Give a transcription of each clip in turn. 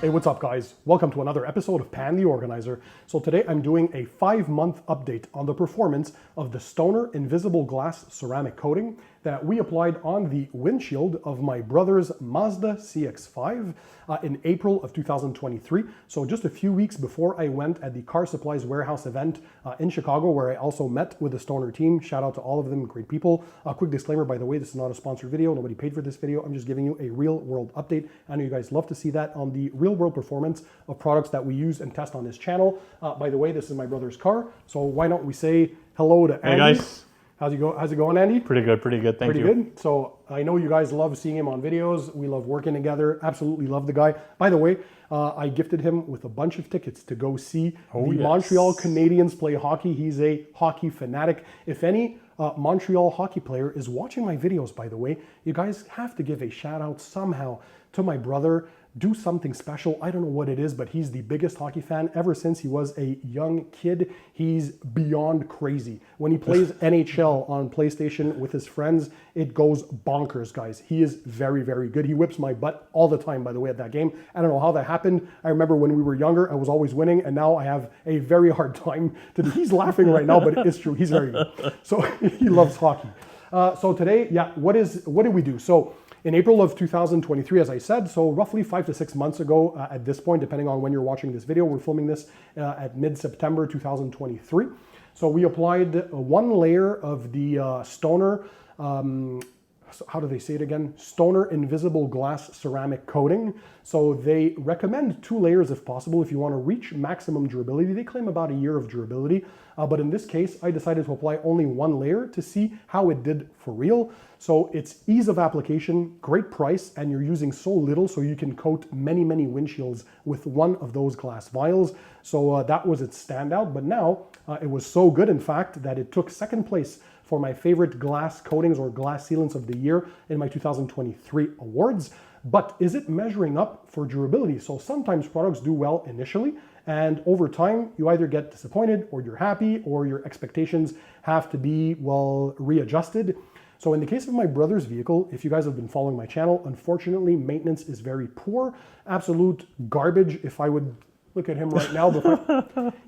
Hey, what's up guys? Welcome to another episode of Pan the Organizer. So today I'm doing a 5-month update on the performance of the Stoner Invisible Glass ceramic coating that we applied on the windshield of my brother's Mazda CX-5 in April of 2023. So just a few weeks before I went at the Car Supplies Warehouse event in Chicago, where I also met with the Stoner team. Shout out to all of them, great people. A quick disclaimer, by the way, this is not a sponsored video. Nobody paid for this video. I'm just giving you a real world update. I know you guys love to see that on the real world performance of products that we use and test on this channel. By the way, this is my brother's car. So why don't we say hello to Andy. Hey guys. How's it going, Andy? Pretty good. Thank you. Pretty good. So I know you guys love seeing him on videos. We love working together. Absolutely love the guy. By the way, I gifted him with a bunch of tickets to go see Montreal Canadiens play hockey. He's a hockey fanatic. If any Montreal hockey player is watching my videos, by the way, you guys have to give a shout out somehow to my brother. Do something special. I don't know what it is, but he's the biggest hockey fan ever since he was a young kid. He's beyond crazy. When he plays NHL on PlayStation with his friends, it goes bonkers, guys. He is very, very good. He whips my butt all the time, by the way, at that game. I don't know how that happened. I remember when we were younger, I was always winning, and now I have a very hard time. He's laughing right now, but it's true. He's very good. So he loves hockey. So today, what did we do? So in April of 2023, as I said, so roughly 5 to 6 months ago at this point, depending on when you're watching this video, we're filming this at mid-September 2023. So we applied one layer of the Stoner, how do they say it again? Stoner Invisible Glass ceramic coating. So they recommend 2 layers if possible if you want to reach maximum durability. They claim about a year of durability, but in this case, I decided to apply only 1 layer to see how it did for real. So it's ease of application, great price, and you're using so little so you can coat many, many windshields with one of those glass vials. So that was its standout, but now it was so good, in fact, that it took 2nd place for my favorite glass coatings or glass sealants of the year in my 2023 awards. But is it measuring up for durability? So sometimes products do well initially, and over time you either get disappointed or you're happy, or your expectations have to be, well, readjusted. So in the case of my brother's vehicle, if you guys have been following my channel, unfortunately maintenance is very poor, absolute garbage. If I would look at him right now,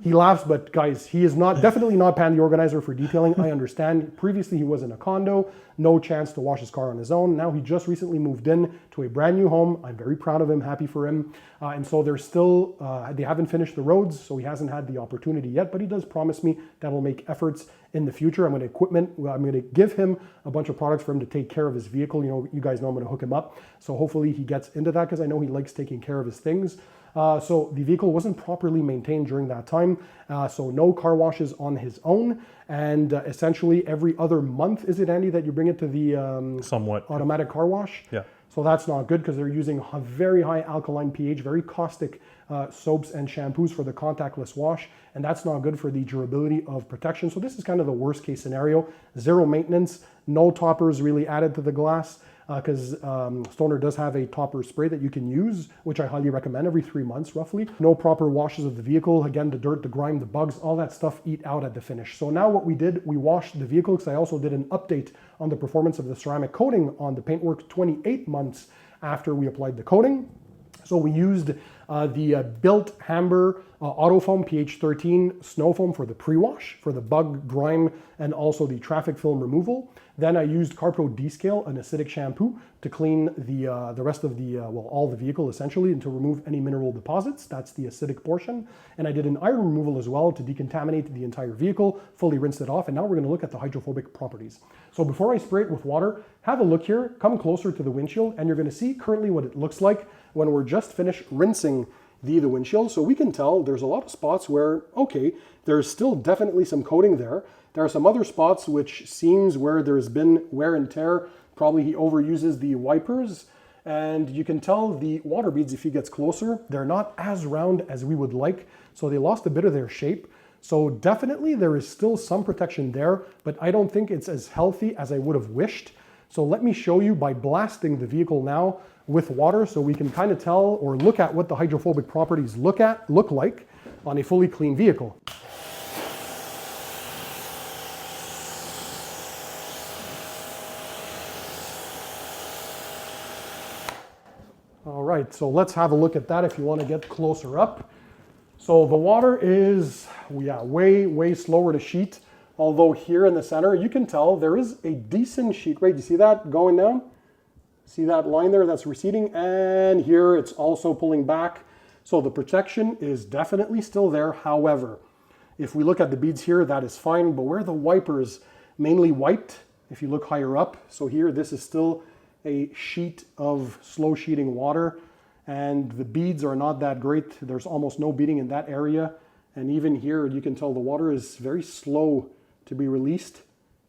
he laughs, but guys, he is definitely not Pan the Organizer for detailing. I understand. Previously, he was in a condo, no chance to wash his car on his own. Now he just recently moved in to a brand new home. I'm very proud of him, happy for him. And so they're still, they haven't finished the roads, so he hasn't had the opportunity yet, but he does promise me that he'll make efforts in the future. I'm going to give him a bunch of products for him to take care of his vehicle. You know, you guys know I'm going to hook him up. So hopefully he gets into that, because I know he likes taking care of his things. So the vehicle wasn't properly maintained during that time, so no car washes on his own, and essentially every other month, is it, Andy, that you bring it to the somewhat automatic car wash? Yeah. So that's not good, because they're using a very high alkaline pH, very caustic soaps and shampoos for the contactless wash, and that's not good for the durability of protection. So this is kind of the worst case scenario. Zero maintenance, no toppers really added to the glass, because Stoner does have a topper spray that you can use, which I highly recommend every 3 months roughly. No proper washes of the vehicle. Again, the dirt, the grime, the bugs, all that stuff eat out at the finish. So now what we did, we washed the vehicle, because I also did an update on the performance of the ceramic coating on the paintwork 28 months after we applied the coating. So we used the Built Hamber Auto Foam pH 13 snow foam for the pre-wash, for the bug, grime, and also the traffic film removal. Then I used CarPro Descale, an acidic shampoo, to clean the rest of the, all the vehicle essentially, and to remove any mineral deposits. That's the acidic portion. And I did an iron removal as well to decontaminate the entire vehicle, fully rinsed it off. And now we're going to look at the hydrophobic properties. So before I spray it with water, have a look here, come closer to the windshield, and you're going to see currently what it looks like when we're just finished rinsing the windshield. So we can tell there's a lot of spots where, okay, there's still definitely some coating there. There are some other spots which seems where there's been wear and tear. Probably he overuses the wipers, and you can tell the water beads, if he gets closer, they're not as round as we would like. So they lost a bit of their shape. So definitely there is still some protection there, but I don't think it's as healthy as I would have wished. So let me show you by blasting the vehicle now with water, so we can kind of tell or look at what the hydrophobic properties look like on a fully clean vehicle. All right, so let's have a look at that if you want to get closer up. So the water is, yeah, way slower to sheet. Although here in the center, you can tell there is a decent sheet rate. You see that going down? See that line there that's receding? And here it's also pulling back. So the protection is definitely still there. However, if we look at the beads here, that is fine. But where the wipers mainly wiped, if you look higher up, so here, this is still a sheet of slow sheeting water. And the beads are not that great. There's almost no beading in that area. And even here, you can tell the water is very slow to be released.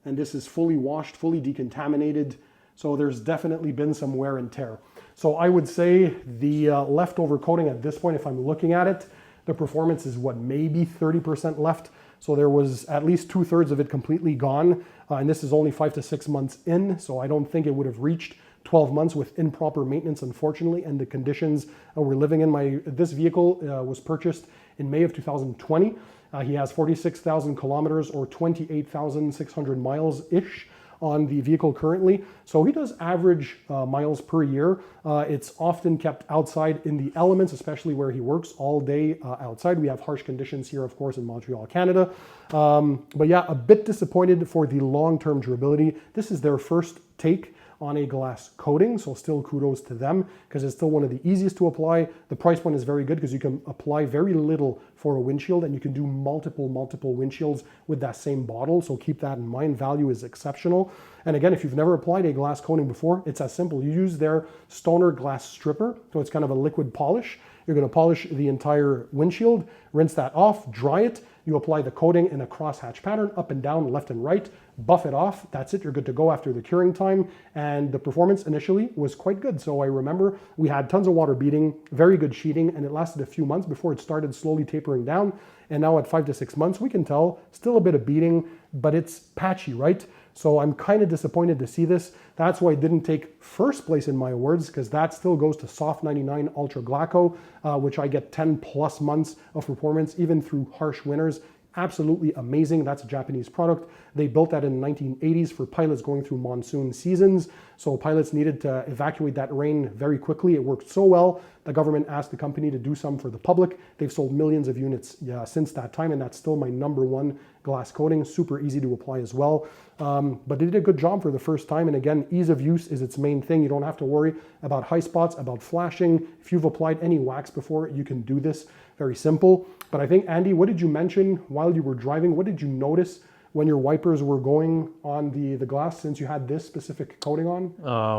And this is fully washed, fully decontaminated. So there's definitely been some wear and tear. So I would say the leftover coating at this point, if I'm looking at it, the performance is what, maybe 30% left. So there was at least 2/3 of it completely gone. And this is only 5 to 6 months in. So I don't think it would have reached 12 months with improper maintenance, unfortunately, and the conditions we're living in. This vehicle was purchased in May of 2020. He has 46,000 kilometers or 28,600 miles-ish on the vehicle currently. So he does average miles per year. It's often kept outside in the elements, especially where he works all day outside. We have harsh conditions here, of course, in Montreal, Canada. But yeah, a bit disappointed for the long-term durability. This is their first take on a glass coating, so still kudos to them because it's still one of the easiest to apply. The price point is very good because you can apply very little for a windshield and you can do multiple windshields with that same bottle, so keep that in mind. Value is exceptional. And again, if you've never applied a glass coating before, it's as simple. You use their Stoner glass stripper, so it's kind of a liquid polish. You're going to polish the entire windshield, rinse that off, dry it. You apply the coating in a crosshatch pattern, up and down, left and right, buff it off. That's it. You're good to go after the curing time. And the performance initially was quite good. So I remember we had tons of water beading, very good sheeting, and it lasted a few months before it started slowly tapering down. And now at 5 to 6 months, we can tell still a bit of beading, but it's patchy, right? So I'm kind of disappointed to see this. That's why it didn't take first place in my awards, because that still goes to Soft 99 Ultra Glaco, which I get 10 plus months of performance, even through harsh winters. Absolutely amazing. That's a Japanese product. They built that in the 1980s for pilots going through monsoon seasons. So pilots needed to evacuate that rain very quickly. It worked so well, the government asked the company to do some for the public. They've sold millions of units since that time, and that's still my #1 glass coating. Super easy to apply as well. But they did a good job for the first time. And again, ease of use is its main thing. You don't have to worry about high spots, about flashing. If you've applied any wax before, you can do this. Very simple. But I think, Andy, what did you mention while you were driving? What did you notice when your wipers were going on the glass, since you had this specific coating on?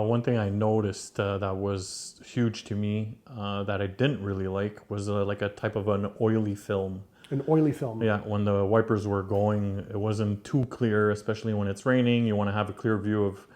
One thing I noticed that was huge to me that I didn't really like was like a type of an oily film. An oily film. Yeah, when the wipers were going, it wasn't too clear, especially when it's raining. You want to have a clear view of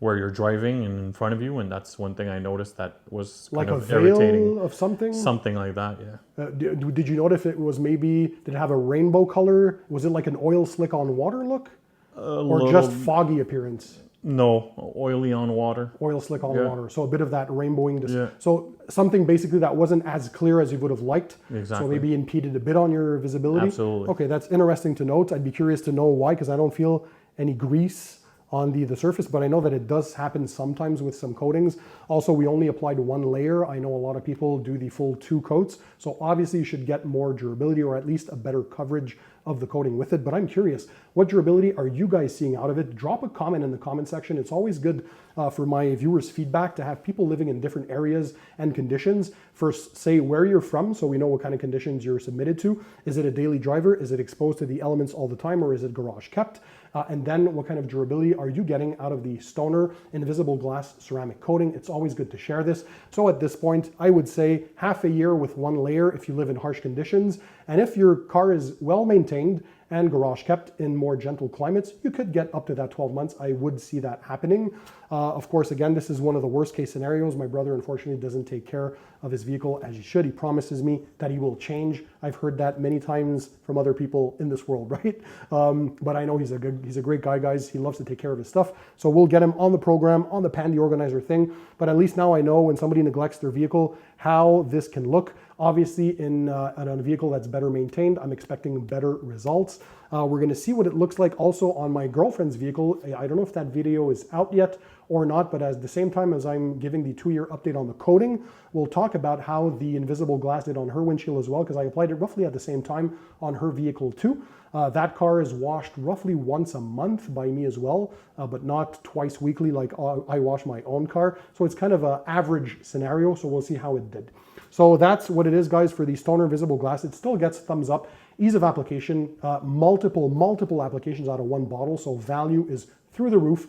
where you're driving and in front of you, and that's one thing I noticed that was kind of irritating. Like a veil of something? Something like that, yeah. Did you notice if it was maybe, did it have a rainbow color? Was it like an oil slick on water look? Or just foggy appearance? No, oily on water. Oil slick on water. So a bit of that rainbowing. So something basically that wasn't as clear as you would have liked. Exactly. So maybe impeded a bit on your visibility. Absolutely. Okay, that's interesting to note. I'd be curious to know why, because I don't feel any grease on the surface, but I know that it does happen sometimes with some coatings. Also, we only applied 1 layer. I know a lot of people do the full 2 coats. So obviously you should get more durability, or at least a better coverage of the coating with it. But I'm curious, what durability are you guys seeing out of it? Drop a comment in the comment section. It's always good for my viewers' feedback to have people living in different areas and conditions. First, say where you're from so we know what kind of conditions you're submitted to. Is it a daily driver? Is it exposed to the elements all the time, or is it garage kept? And then what kind of durability are you getting out of the Stoner Invisible Glass Ceramic Coating? It's always good to share this. So at this point, I would say half a year with 1 layer if you live in harsh conditions. And if your car is well maintained and garage kept in more gentle climates, you could get up to that 12 months. I would see that happening. Of course, again, this is one of the worst case scenarios. My brother, unfortunately, doesn't take care of his vehicle as he should. He promises me that he will change. I've heard that many times from other people in this world, right? But I know he's a great guy, guys. He loves to take care of his stuff. So we'll get him on the program, on the Pandy Organizer thing. But at least now I know when somebody neglects their vehicle, how this can look. Obviously, on a vehicle that's better maintained, I'm expecting better results. We're going to see what it looks like also on my girlfriend's vehicle. I don't know if that video is out yet or not, but at the same time as I'm giving the 2-year update on the coating, we'll talk about how the invisible glass did on her windshield as well, because I applied it roughly at the same time on her vehicle too. That car is washed roughly once a month by me as well, but not twice weekly like I wash my own car. So it's kind of an average scenario, so we'll see how it did. So that's what it is, guys, for the Stoner Invisible Glass. It still gets thumbs up. Ease of application, multiple applications out of one bottle, so value is through the roof.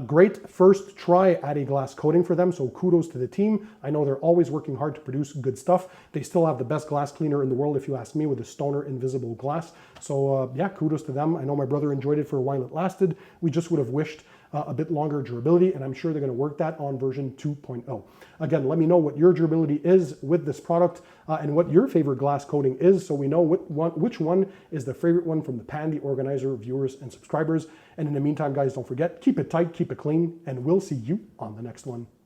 Great first try at a glass coating for them, so kudos to the team. I know they're always working hard to produce good stuff. They still have the best glass cleaner in the world, if you ask me, with the Stoner Invisible Glass. So yeah, kudos to them. I know my brother enjoyed it for a while it lasted. We just would have wished a bit longer durability, and I'm sure they're going to work that on version 2.0. Again, let me know what your durability is with this product and what your favorite glass coating is, so we know which one is the favorite one from the Pandy Organizer viewers and subscribers. And in the meantime, guys, don't forget, keep it tight, keep it clean, and we'll see you on the next one.